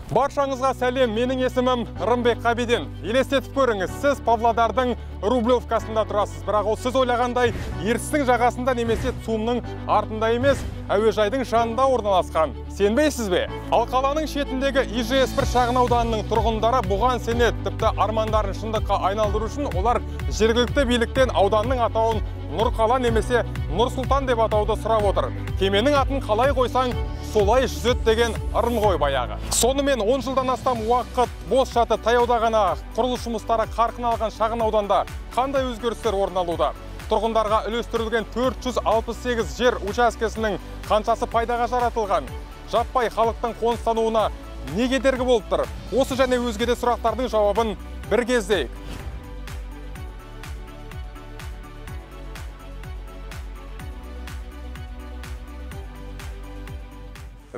Баршаңызға сәлем, менің есімім Рымбек Қабиден. Елестетіп көріңіз, сіз Павлодардың Рублевкасында тұрасыз. Бірақ ол сіз ойлағандай ертістің жағасында немесе Цумның артында емес, әуежайдың жанында орналасқан. Сенбейсіз бе? Ал қаланың шетіндегі ИЖС-1 шағын ауданының тұрғындары бұған сенеді. Тіпті армандарын шындыққа айналдыру үшін олар жергілікті биліктен ауданның атауын Нұрқала немесе Нұрсұлтан деп атауды сұрап отыр. Кеменің атын қалай қойсаң, солай жүзет деген ырым ғой баяғы. Сонымен 10 жылдан астам уақыт бос жатып, таяуда ғана құрылыс жұмыстары қарқын алған шағын ауданда қандай өзгерістер орын алуда? Тұрғындарға үлестірілген 468 жер учаскесінің қаншасы пайдаға жаратылған? Жаппай халықтың қоныстануына не кедергі болып тұр? Осы және өзге де сұрақтардың жауабын бір кездейік.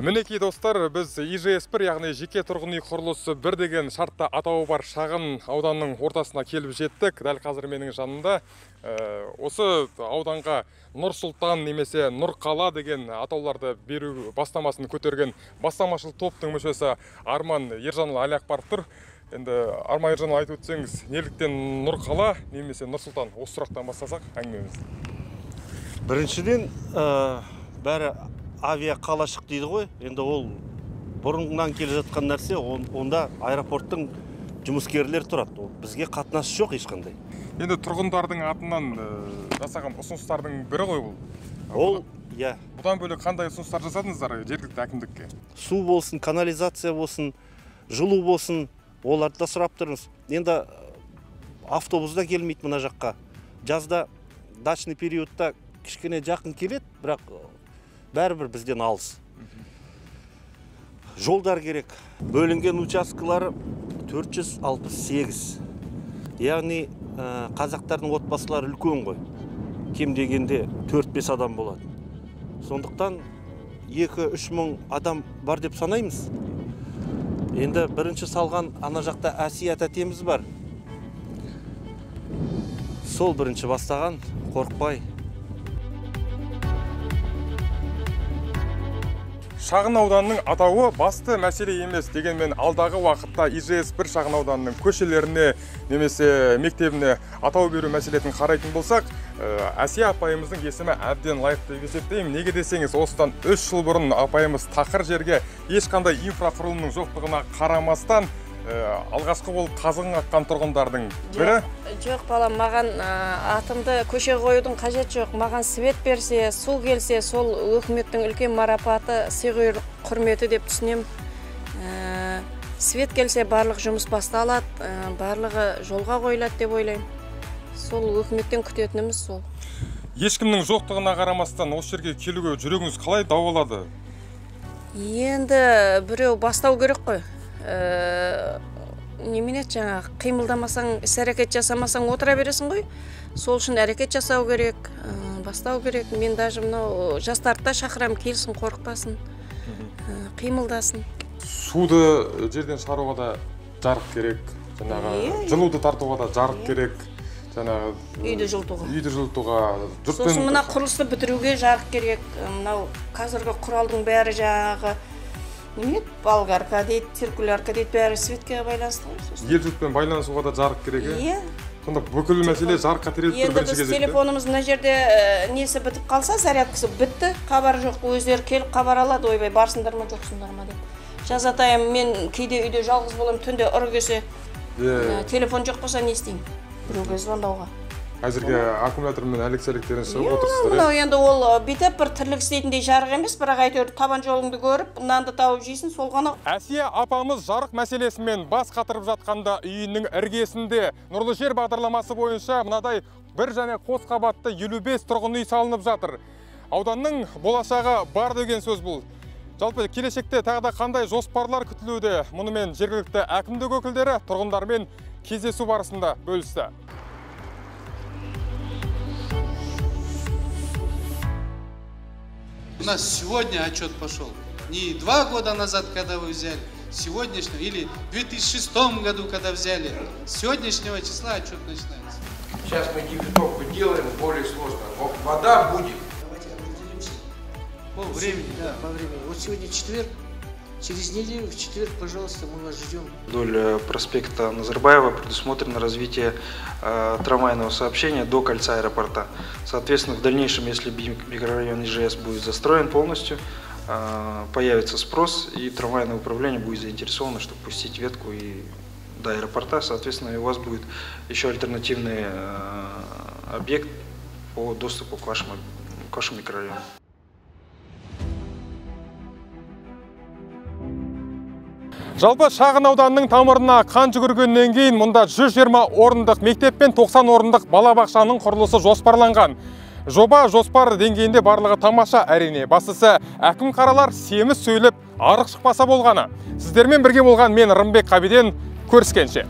Мінекей достар, біз ИЖС-1, яғни жеке тұрғын үй құрылысы 1 деген шартта атауы бар шағын ауданның ортасына келіп жеттік. Дәл қазір менің жанымда осы ауданға Нұрсұлтан немесе Нұрқала деген атауларды беру бастамасын көтерген бастамашыл топтың мүшесі Арман Ержанұлы Әлиақбаров тұр. Енді Арман Ержанұлы айтып өтсеңіз, неліктен Нұрқала немесе Нұрсұлтан? Осы сұрақтан бастасақ әңгімемізді. Біріншіден, бәрі авиа қалашық дейді ғой. Енді ол бұрыннан келе жатқан нәрсе, онда аэропорттың жұмыскерлер тұрады. Бізге қатынасы жоқ ешқандай. Енді тұрғындардың атынан жасаған ұсыныстардың бірі ғой бұл. Ол, иә. Бұдан бөлек қандай ұсыныстар жасадыңыздар жергілікті әкімдікке? Су болсын, канализация болсын, жылу болсын, оларды да сұрап тұрмыз. Енді автобуста келмейді мына жаққа. Жазда дачный периодта кішкене жақын келеді, бірақ бәрібір бізден алыс. Жолдар керек. Бөлінген учаскалары 468. Яғни қазақтардың отбасылары үлкен ғой. Кем дегенде 4-5 адам болады. Сондықтан 2-3 мың адам бар деп санаймыз. Енді бірінші салған ана жақта Әсия тәтеміз бар. Сол бірінші бастаған, қорықпай. Шағын ауданның атауы басты мәселе емес, дегенмен алдағы уақытта ИЖС-1 шағын ауданның көшелеріне немесе мектебіне атау беру мәселетін қарайтын болсақ, Әсия апайымыздың есімі әбден лайықты деп есептеймін. Неге десеңіз, осыдан 3 жыл бұрын апайымыз тақыр жерге ешқандай инфрақұрылымның жоқтығына қарамастан алғашқы болып қазығын қаққан тұрғындардың бірі. Жоқ, балам, маған атымды көше қоюдың қажет жоқ. Маған свет берсе, су келсе, сол өкіметтің үлкен марапаты, сый құрметі деп түсінем. Свет келсе, барлық жұмыс басталады, барлығы жолға қойылады деп ойлаймын. Сол өкіметтен күтетініміз сол. Ешкімнің жоқтығына қарамастан осы жерге келуге жүрегіңіз қалай дауалады? Енді біреу бастау керек қой. Немене жаңағы қимылдамасаң, іс-әрекет жасамасаң отыра бересің ғой. Сол үшін әрекет жасау керек, бастау керек. Мен даже мынау жастарды да шақырам, келсін, қорықпасын, қимылдасын. Суды жерден шығаруға да жарық керек, жаңағы жылуды тартуға да жарық керек, жаңағы үйді жылытуға. Сосын мына құрылысты бітіруге жарық керек. Мынау қазіргі құралдың бәрі жаңағы болгарка дейді, циркулярка дейді, бәрі светке байланысты ғой. Ел-жұртпен байланысуға да жарық керек, иә? Сонда бүкіл мәселе жарыққа тіреліп тұр бірінші кезекте. Енді біз телефонымыз мына жерде несі бітіп қалса, зарядкасы бітті, хабар жоқ, өздері келіп хабар алады, ойбай, барсыңдар ма, жоқсыңдар ма деп. Жазатайым, мен кейде үйде жалғыз болам, түнде ұры келсе, телефон жоқ болса не істеймін? Біреуге звондауға. Әзірге аккумулятормен әлек-сәлектерін шығып отырсыздар. Мынау енді ол бүйтіп бір тірлік істейтіндей жарық емес, бірақ әйтеуір табан жолыңды көріп, нанды тауып жейсің, сол ғана. Әсия апамыз жарық мәселесімен бас қатырып жатқанда үйінің іргесінде Нұрлы жер бағдарламасы бойынша мынадай бір және қос қабатты 55 тұрғын үй салынып жатыр. Ауданның болашағы бар деген сөз бұл. Жалпы келешекте тағы да қандай жоспарлар күтілуде? Мұнымен жергілікті әкімдік өкілдері тұрғындармен кездесу барысында бөлісті. У нас сегодня отчет пошел. Не 2 года назад, когда вы взяли, сегодняшнего, или в 2006 году, когда взяли, с сегодняшнего числа отчет начинается. Сейчас мы дебютовку делаем, более сложно. Вода будет. По времени, да, по времени. Вот сегодня четверг, Через неделю, в четверг, пожалуйста, мы вас ждем. Вдоль проспекта Назарбаева предусмотрено развитие трамвайного сообщения до кольца аэропорта. Соответственно, в дальнейшем, если микрорайон ИЖС будет застроен полностью, появится спрос, и трамвайное управление будет заинтересовано, чтобы пустить ветку и до аэропорта. Соответственно, у вас будет еще альтернативный объект по доступу к вашему микрорайону. Жалпы шағын ауданның тамырына қан жүгіргеннен кейін мұнда 120 орындық мектеп пен 90 орындық балабақшаның құрылысы жоспарланған. Жоба жоспар деңгейінде барлығы тамаша, әрине. Бастысы әкім қаралар семіз сөйлеп, арық шықпаса болғаны. Сіздермен бірге болған мен Рымбек Қабиден, көріскенше.